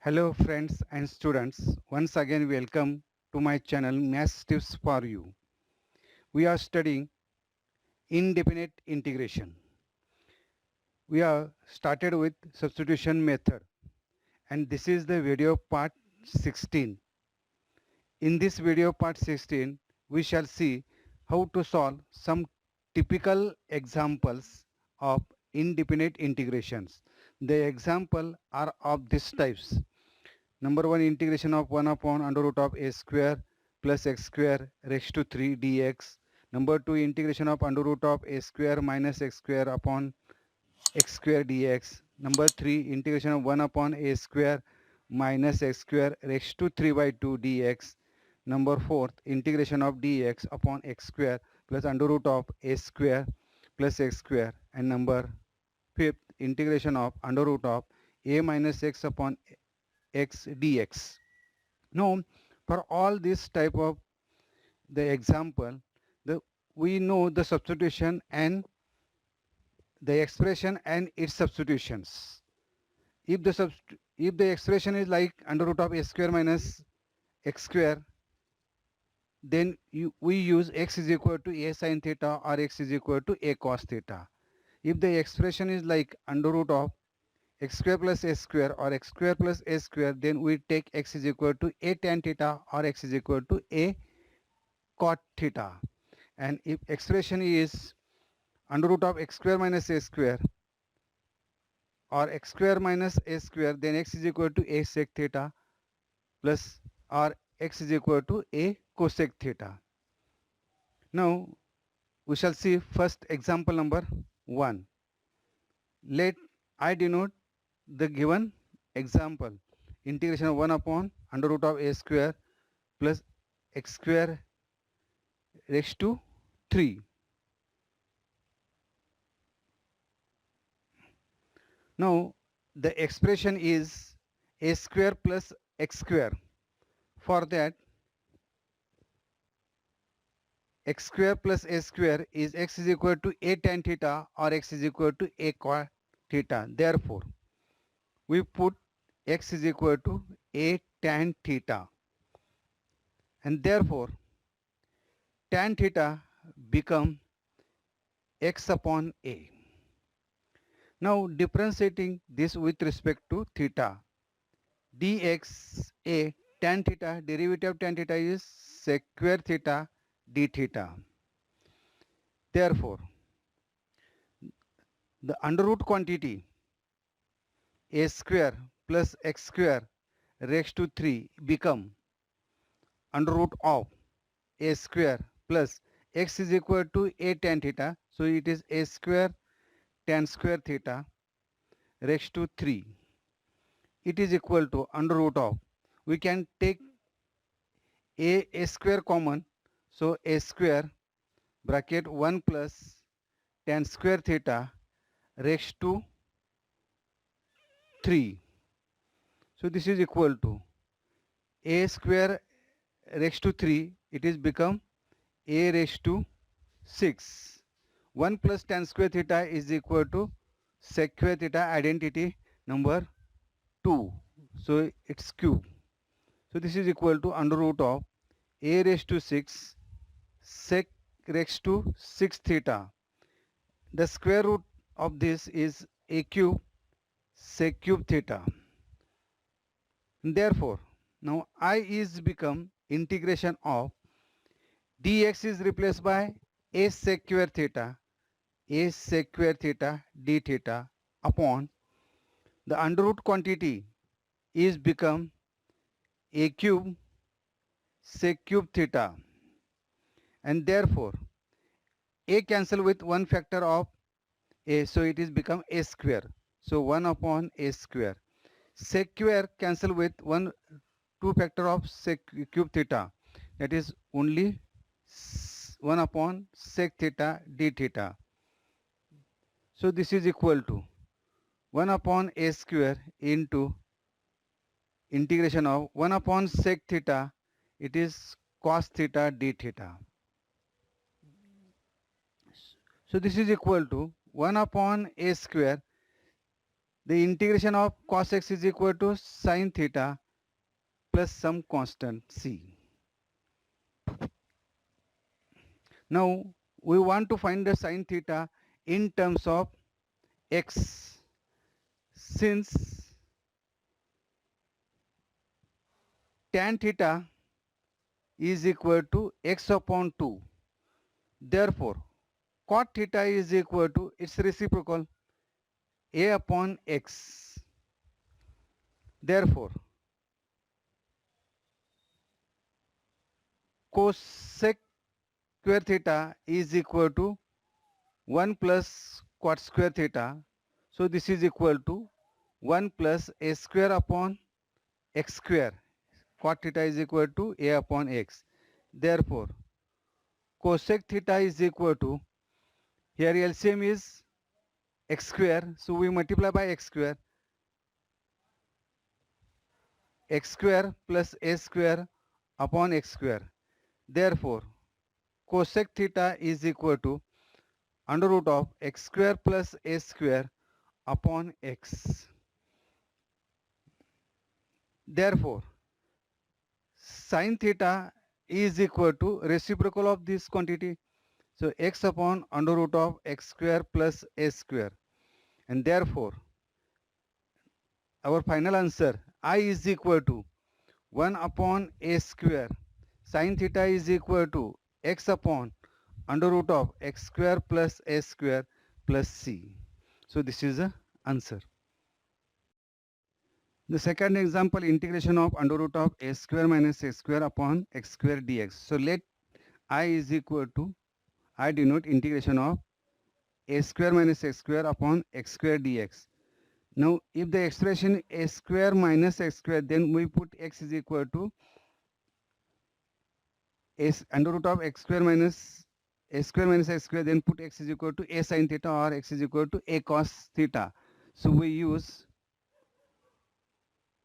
Hello friends and students, once again welcome to my channel Maths Tips for You. We are studying indefinite integration. We are started with substitution method and this is the video part 16. In this video part 16, we shall see how to solve some typical examples of indefinite integrations. The example are of these types. Number one, integration of 1 upon under root of a square plus x square raised to 3 dx. Number two, integration of under root of a square minus x square upon x square dx. Number three, integration of 1 upon a square minus x square raised to 3 by 2 dx. Number fourth, integration of dx upon x square plus under root of a square plus x square. And number fifth, integration of under root of a minus x upon x dx. Now, for all this type of the example, the we know the substitution and the expression and its substitutions. If the expression is like under root of a square minus x square, then we use x is equal to a sin theta or x is equal to a cos theta. If the expression is like under root of x square plus a square or x square plus a square, then we take x is equal to a tan theta or x is equal to a cot theta. And if expression is under root of x square minus a square or x square minus a square, then x is equal to a sec theta plus or x is equal to a cosec theta. Now we shall see first example number 1. Let I denote the given example. Integration of 1 upon under root of a square plus x square raised to 3. Now the expression is a square plus x square. For that, x square plus a square is x is equal to a tan theta or x is equal to a cot theta. Therefore, we put x is equal to a tan theta, and therefore tan theta become x upon a. Now differentiating this with respect to theta, dx a tan theta, derivative of tan theta is sec square theta d theta. Therefore, the under root quantity a square plus x square raised to 3 become under root of a square plus x is equal to a tan theta. So it is a square tan square theta raised to 3. It is equal to under root of, we can take a square common. So a square bracket 1 plus tan square theta raised to 3. So this is equal to a square raised to 3. It is become a raised to 6. 1 plus tan square theta is equal to sec square theta, identity number 2. So it's cube. So this is equal to under root of a raised to 6 sec raised to 6 theta. The square root of this is a cube sec cube theta. Therefore, now I is become integration of dx is replaced by a sec square theta, a sec square theta d theta upon the under root quantity is become a cube sec cube theta, and therefore a cancel with one factor of a, so it is become a square. So 1 upon a square. Sec square cancel with two factor of sec cube theta, that is only 1 upon sec theta d theta. So this is equal to 1 upon a square into integration of 1 upon sec theta, it is cos theta d theta. So this is equal to 1 upon a square The integration of cos x is equal to sin theta plus some constant c. Now we want to find the sin theta in terms of x. Since tan theta is equal to x upon 2, therefore cot theta is equal to its reciprocal a upon x. Therefore cosec square theta is equal to 1 plus cot square theta. So this is equal to 1 plus a square upon x square. Cot theta is equal to a upon x. Therefore cosec theta is equal to, here LCM is x square, so we multiply by x square plus a square upon x square. Therefore cosec theta is equal to under root of x square plus a square upon x. Therefore sin theta is equal to reciprocal of this quantity, so x upon under root of x square plus a square, and therefore our final answer I is equal to 1 upon a square sin theta is equal to x upon under root of x square plus a square plus c. So this is the answer. The second example, integration of under root of a square minus a square upon x square dx. So let I is equal to, I denote integration of a square minus x square upon x square dx. Now if the expression a square minus x square, then we put x is equal to a under root of x square minus x square, then put x is equal to a sin theta or x is equal to a cos theta. So we use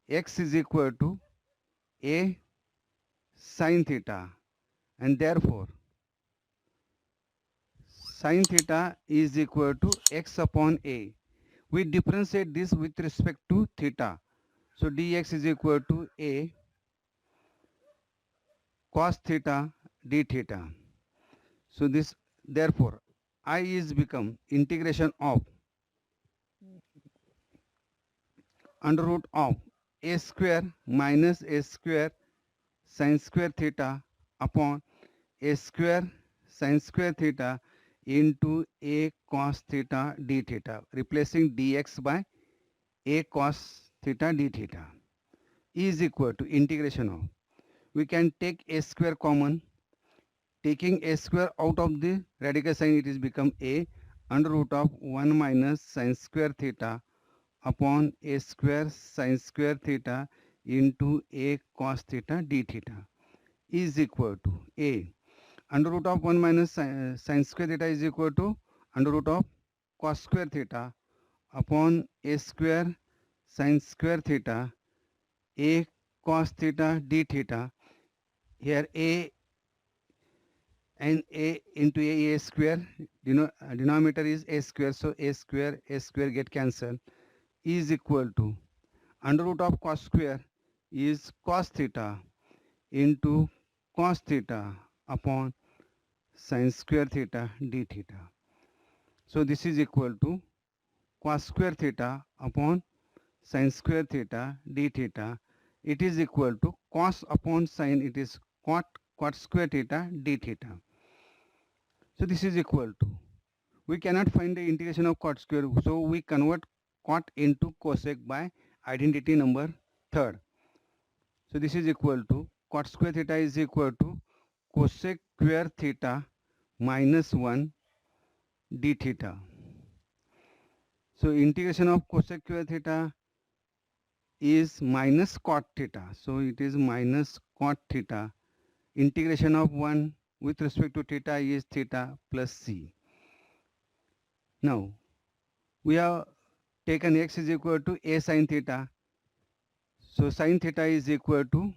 x is equal to a sin theta, and therefore sin theta is equal to x upon a. We differentiate this with respect to theta. So dx is equal to a cos theta d theta. So this, therefore I is become integration of under root of a square minus a square sin square theta upon a square sin square theta into a cos theta d theta, replacing dx by a cos theta d theta, is equal to integration of, we can take a square common, taking a square out of the radical sign, it is become a under root of 1 minus sin square theta upon a square sin square theta into a cos theta d theta, is equal to a under root of 1 minus sin square theta is equal to under root of cos square theta upon a square sin square theta a cos theta d theta. Here a and a into a square, denominator is a square, so a square get cancelled, is equal to under root of cos square is cos theta into cos theta upon sin square theta d theta. So this is equal to cos square theta upon sin square theta d theta. It is equal to cos upon sin, it is cot square theta d theta. So this is equal to, we cannot find the integration of cot square, so we convert cot into cosec by identity number third. So this is equal to cot square theta is equal to cosec square theta minus 1 d theta. So integration of cosec square theta is minus cot theta, so it is minus cot theta. Integration of 1 with respect to theta is theta plus c. Now we have taken x is equal to a sin theta, so sin theta is equal to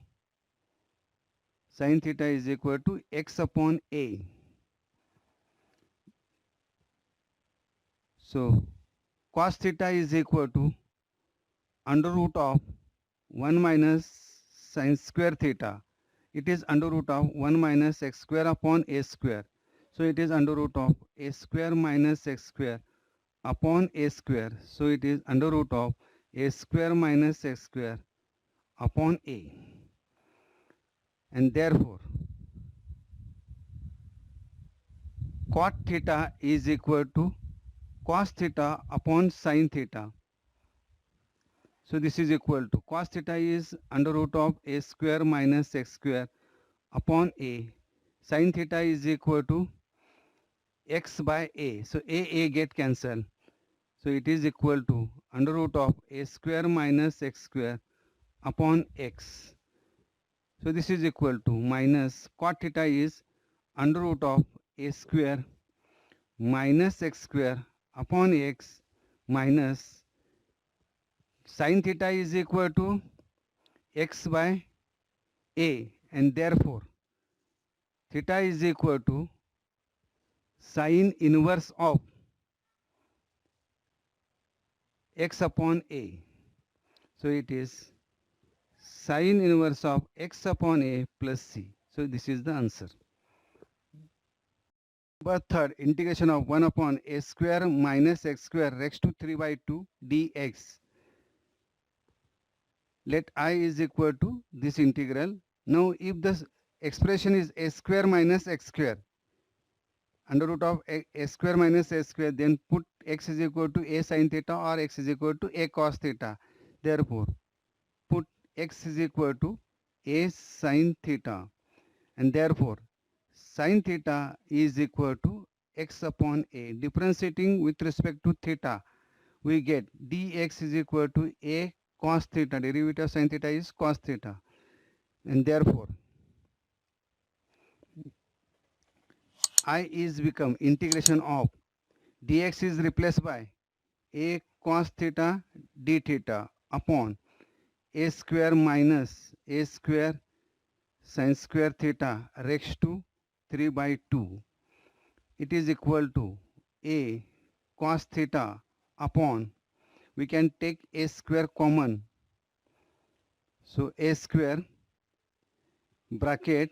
x upon a. So cos theta is equal to under root of 1 minus sin square theta. It is under root of 1 minus x square upon a square. So it is under root of a square minus x square upon a square. So it is under root of a square minus x square upon a. And therefore, cot theta is equal to cos theta upon sin theta. So this is equal to cos theta is under root of a square minus x square upon a. Sin theta is equal to x by a. So a get cancelled. So it is equal to under root of a square minus x square upon x. So this is equal to minus cot theta is under root of a square minus x square upon x minus sin theta is equal to x by a, and therefore theta is equal to sin inverse of x upon a. So it is sin inverse of x upon a plus c. So this is the answer. But third, integration of 1 upon a square minus x square raised to 3 by 2 dx. Let I is equal to this integral. Now if the expression is a square minus x square, under root of a square minus a square, then put x is equal to a sin theta or x is equal to a cos theta. Therefore, put x is equal to a sin theta, and therefore sin theta is equal to x upon a. Differentiating with respect to theta, we get dx is equal to a cos theta. Derivative of sin theta is cos theta, and therefore I is become integration of dx is replaced by a cos theta d theta upon a square minus a square sin square theta raised to 3 by 2. It is equal to a cos theta upon, we can take a square common. So a square bracket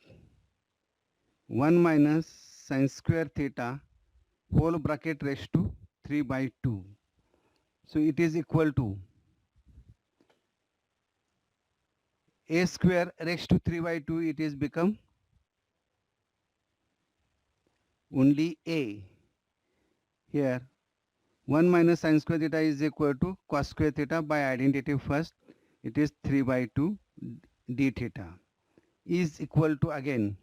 1 minus sin square theta whole bracket raised to 3 by 2. So it is equal to a square raised to 3 by 2, it is become only a. Here 1 minus sin square theta is equal to cos square theta. By identity first, it is 3 by 2 d theta is equal to again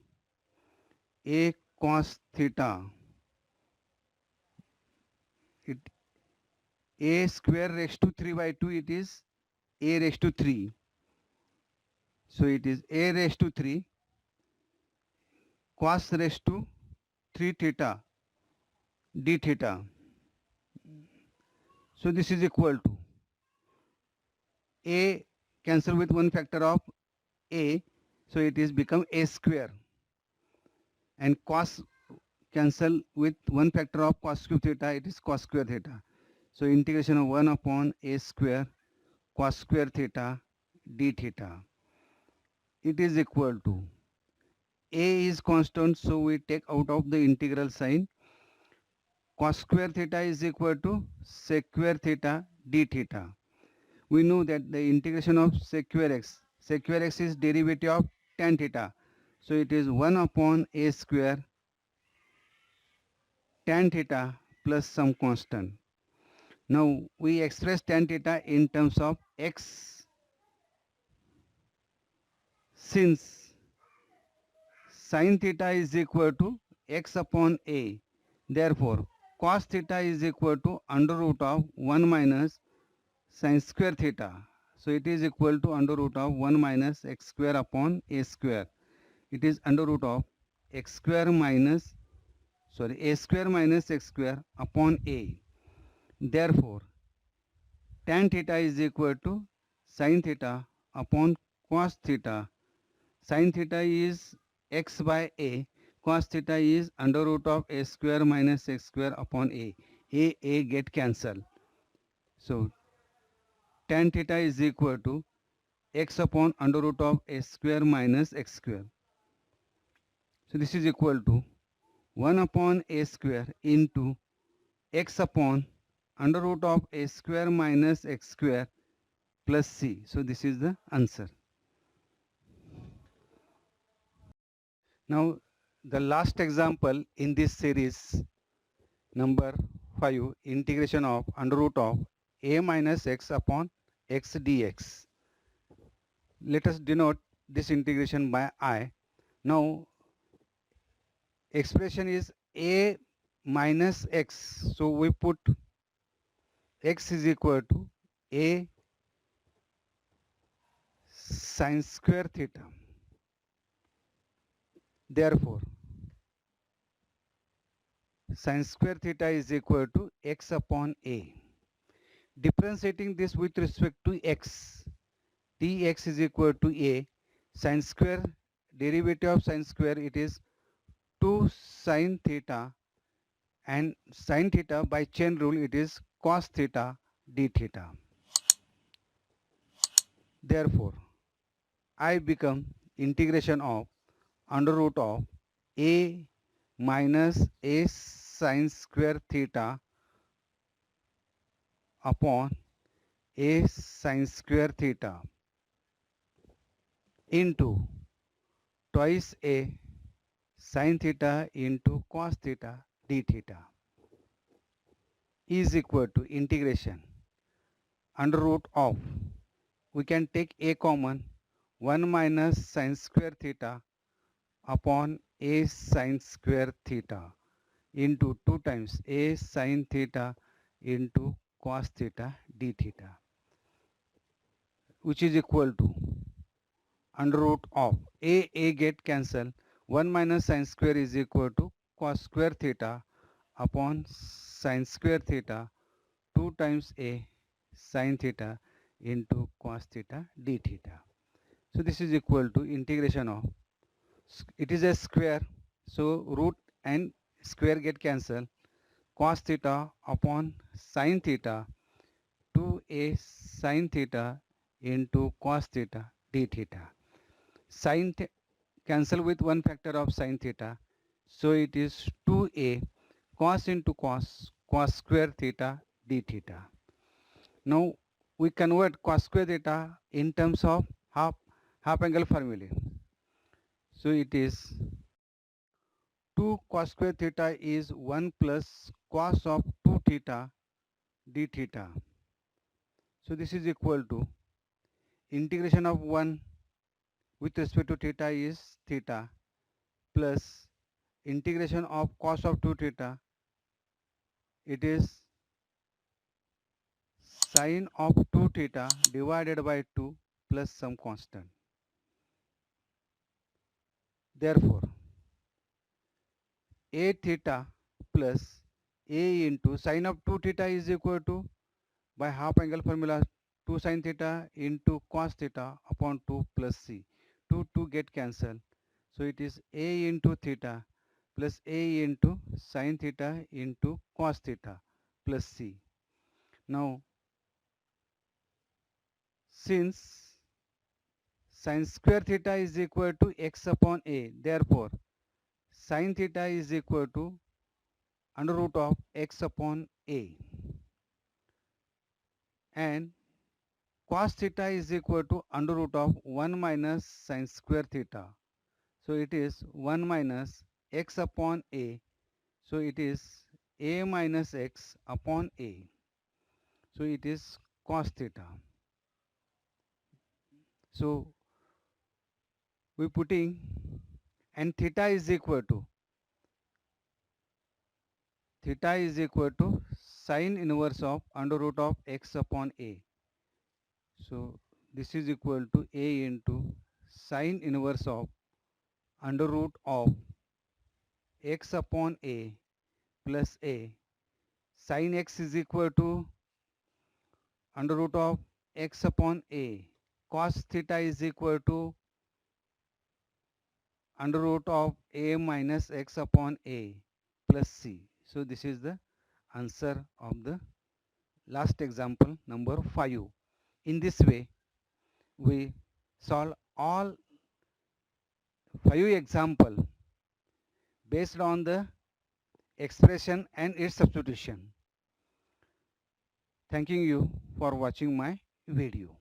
a cos theta. It a square raised to 3 by 2, it is a raised to 3. So it is a raised to 3 cos raised to 3 theta d theta. So this is equal to a cancel with one factor of a, so it is become a square, and cos cancel with one factor of cos cube theta, it is cos square theta. So integration of 1 upon a square cos square theta d theta, it is equal to a is constant, so we take out of the integral sign. Cos square theta is equal to sec square theta d theta. We know that the integration of sec square x is derivative of tan theta. So it is 1 upon a square tan theta plus some constant. Now we express tan theta in terms of x, since sin theta is equal to x upon a. Therefore, cos theta is equal to under root of 1 minus sin square theta. So it is equal to under root of 1 minus x square upon a square. It is under root of x square minus, a square minus x square upon a. Therefore, tan theta is equal to sin theta upon cos theta. Sin theta is x by a, cos theta is under root of a square minus x square upon a. A get cancelled. So tan theta is equal to x upon under root of a square minus x square. So this is equal to 1 upon a square into x upon under root of a square minus x square plus c. So this is the answer. Now the last example in this series, number 5, integration of under root of a minus x upon x dx. Let us denote this integration by I. Now expression is a minus x. So we put x is equal to a sin square theta. Therefore, sin square theta is equal to x upon a. Differentiating this with respect to x, dx is equal to a sin square, derivative of sin square, it is 2 sin theta, and sin theta by chain rule it is cos theta d theta. Therefore, I become integration of under root of a minus a sin square theta upon a sin square theta into twice a sin theta into cos theta d theta is equal to integration under root of, we can take a common, 1 minus sin square theta upon a sin square theta into 2 times a sin theta into cos theta d theta, which is equal to under root of a get cancel, 1 minus sin square is equal to cos square theta upon sin square theta 2 times a sin theta into cos theta d theta. So this is equal to integration of, it is a square, so root and square get cancelled, cos theta upon sin theta 2a sin theta into cos theta d theta. Sin cancel with one factor of sin theta, so it is 2a cos into cos, cos square theta d theta. Now we convert cos square theta in terms of half angle formulae. So it is 2 cos square theta is 1 plus cos of 2 theta d theta. So this is equal to integration of 1 with respect to theta is theta plus integration of cos of 2 theta, it is sin of 2 theta divided by 2 plus some constant. Therefore, a theta plus a into sin of 2 theta is equal to, by half angle formula, 2 sin theta into cos theta upon 2 plus c. 2 get cancelled. So it is a into theta plus a into sin theta into cos theta plus c. Now, since sin square theta is equal to x upon a, therefore sin theta is equal to under root of x upon a, and cos theta is equal to under root of 1 minus sin square theta. So it is 1 minus x upon a. So it is a minus x upon a. So it is cos theta. So we putting, and theta is equal to sin inverse of under root of x upon a. So this is equal to a into sin inverse of under root of x upon a plus a. Sin x is equal to under root of x upon a. Cos theta is equal to under root of a minus x upon a plus c. So this is the answer of the last example, number 5. In this way, we solve all 5 examples based on the expression and its substitution. Thanking you for watching my video.